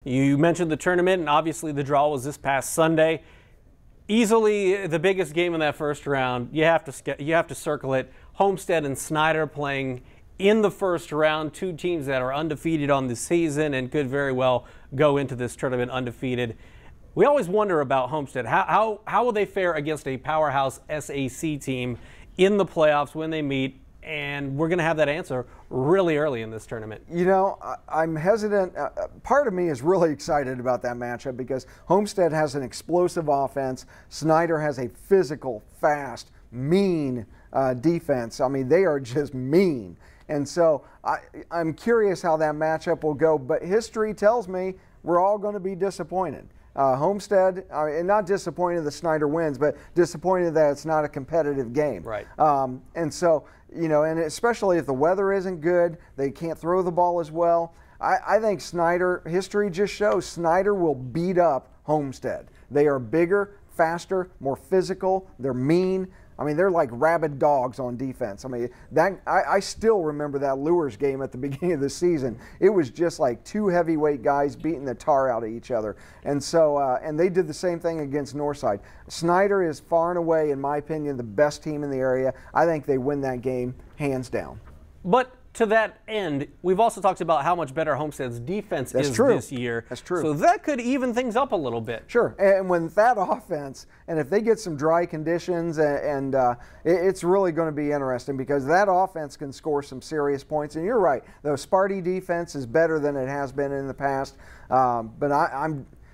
You mentioned the tournament, and obviously the draw was this past Sunday. Easily the biggest game in that first round. You have to circle it. Homestead and Snyder playing in the first round, two teams that are undefeated on the season and could very well go into this tournament undefeated. We always wonder about Homestead. How will they fare against a powerhouse SAC team in the playoffs when they meet? And we're going to have that answer really early in this tournament. You know, I'm hesitant. Part of me is really excited about that matchup because Homestead has an explosive offense. Snyder has a physical, fast, mean defense. I mean, they are just mean. And so I'm curious how that matchup will go. But history tells me we're all going to be disappointed. Homestead, and not disappointed that Snyder wins, but disappointed that it's not a competitive game. Right. And so, you know, and especially if the weather isn't good, they can't throw the ball as well. I think Snyder, history just shows Snyder will beat up Homestead. They are bigger, faster, more physical, they're mean. I mean, they're like rabid dogs on defense. I mean, I still remember that Lures game at the beginning of the season. It was just like two heavyweight guys beating the tar out of each other. And so, and they did the same thing against Northside. Snyder is far and away, in my opinion, the best team in the area. I think they win that game hands down. But to that end, we've also talked about how much better Homestead's defense is this year. That's true. So that could even things up a little bit. Sure. And when that offense, and if they get some dry conditions, it's really going to be interesting because that offense can score some serious points. And you're right, the Sparty defense is better than it has been in the past. But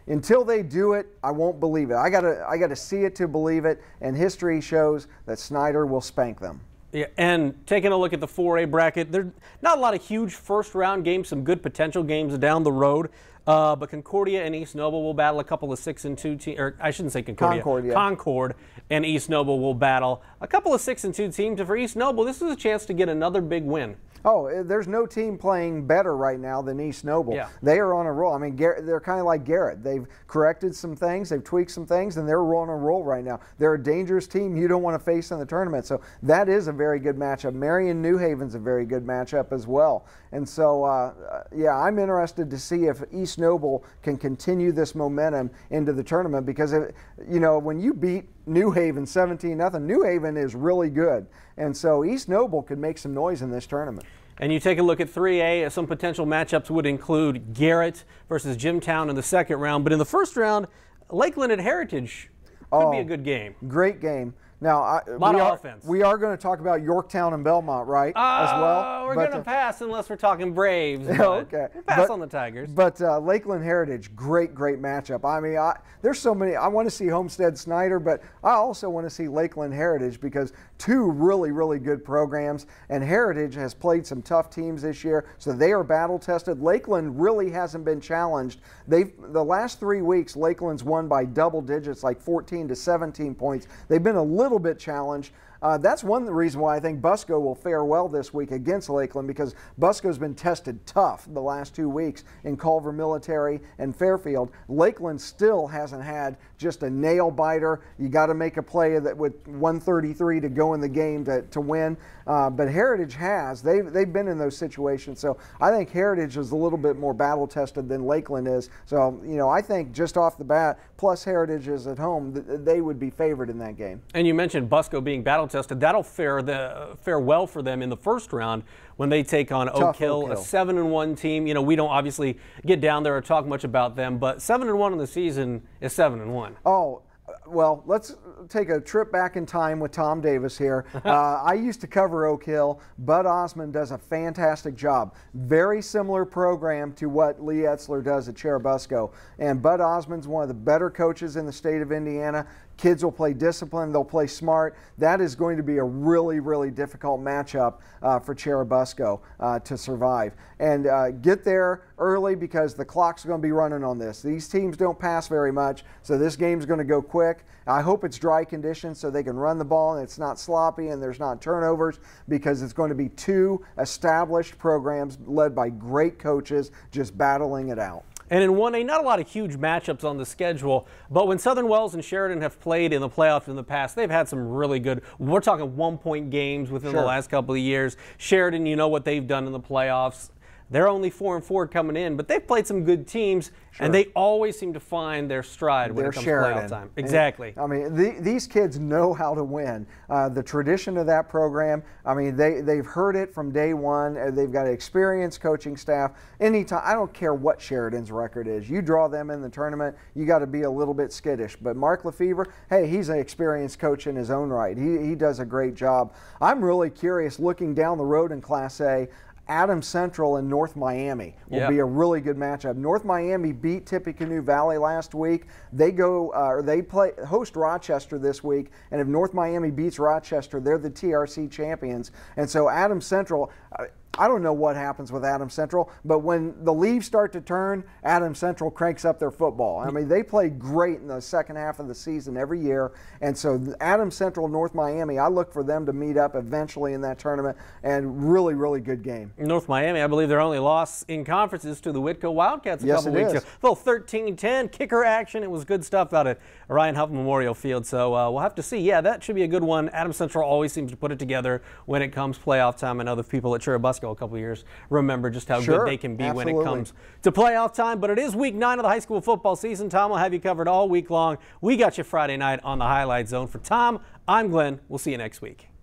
until they do it, I won't believe it. I gotta see it to believe it. And history shows that Snyder will spank them. Yeah, and taking a look at the 4A bracket, there's not a lot of huge first-round games, some good potential games down the road. But Concordia and East Noble will battle a couple of 6-2 teams, or I shouldn't say Concordia. Concord and East Noble will battle a couple of 6-2 teams. And for East Noble, this is a chance to get another big win. Oh, there's no team playing better right now than East Noble. Yeah. They are on a roll. I mean, they're kind of like Garrett. They've corrected some things, they've tweaked some things, and they're on a roll right now. They're a dangerous team you don't want to face in the tournament. So that is a very good matchup. Marion New Haven's a very good matchup as well. And so, yeah, I'm interested to see if East Noble can continue this momentum into the tournament because, you know, when you beat New Haven 17-0, New Haven is really good. And so East Noble could make some noise in this tournament. And you take a look at 3A, some potential matchups would include Garrett versus Jimtown in the second round. But in the first round, Lakeland and Heritage could be a good game. Great game. Now, a lot of offense. We are going to talk about Yorktown and Belmont, right? As well. We're going to pass unless we're talking Braves. Okay. We'll pass on the Tigers. But Lakeland Heritage, great matchup. I mean, there's so many. I want to see Homestead Snyder, but I also want to see Lakeland Heritage because two really good programs. And Heritage has played some tough teams this year, so they are battle tested. Lakeland really hasn't been challenged. The last 3 weeks, Lakeland's won by double digits, like 14 to 17 points. They've been a little bit challenged. That's one reason why I think Busco will fare well this week against Lakeland because Busco's been tested tough the last 2 weeks in Culver Military and Fairfield. Lakeland still hasn't had just a nail biter. You got to make a play with 1:33 to go in the game to win. But Heritage has. They've been in those situations. So I think Heritage is a little bit more battle tested than Lakeland is. So, you know, I think just off the bat, plus Heritage is at home, they would be favored in that game. And you mentioned Busco being battle tested. That'll fare well for them in the first round when they take on Oak Hill, a 7-1 team. You know, we don't obviously get down there or talk much about them, but 7-1 in the season is 7-1. Oh, well, let's take a trip back in time with Tom Davis here. I used to cover Oak Hill. Bud Osmond does a fantastic job. Very similar program to what Lee Etzler does at Cherubusco. And Bud Osmond's one of the better coaches in the state of Indiana. Kids will play discipline, they'll play smart. That is going to be a really difficult matchup for Cherubusco to survive. And get there early because the clock's going to be running on this. These teams don't pass very much, so this game's going to go quick. I hope it's dry conditions so they can run the ball and it's not sloppy and there's not turnovers because it's going to be two established programs led by great coaches just battling it out. And in 1A, not a lot of huge matchups on the schedule, but when Southern Wells and Sheridan have played in the playoffs in the past, they've had some really good, we're talking 1-point games within the last couple of years. Sheridan, you know what they've done in the playoffs. They're only 4-4 coming in, but they've played some good teams, and they always seem to find their stride when it comes to playoff time. Exactly. I mean, these kids know how to win. The tradition of that program, I mean, they've heard it from day one. They've got an experienced coaching staff. Anytime, I don't care what Sheridan's record is. You draw them in the tournament, you got to be a little bit skittish. But Mark Lefevre, hey, he's an experienced coach in his own right. He does a great job. I'm really curious, looking down the road in Class A, Adams Central and North Miami will be a really good matchup. North Miami beat Tippecanoe Valley last week. They host Rochester this week, and if North Miami beats Rochester, they're the TRC champions. And so Adams Central, I don't know what happens with Adams Central, but when the leaves start to turn, Adams Central cranks up their football. I mean, they play great in the second half of the season every year, and so Adams Central, North Miami, I look for them to meet up eventually in that tournament, and really, really good game. North Miami, I believe their only loss in conference is to the Whitco Wildcats a couple weeks ago. A little 13-10 kicker action. It was good stuff out at Ryan Huff Memorial Field, so we'll have to see. Yeah, that should be a good one. Adams Central always seems to put it together when it comes playoff time. I know the people at Churubusco a couple of years remember just how good they can be when it comes to playoff time. But it is week 9 of the high school football season. Tom will have you covered all week long. We got you Friday night on the Highlight Zone. For Tom, I'm Glenn. We'll see you next week.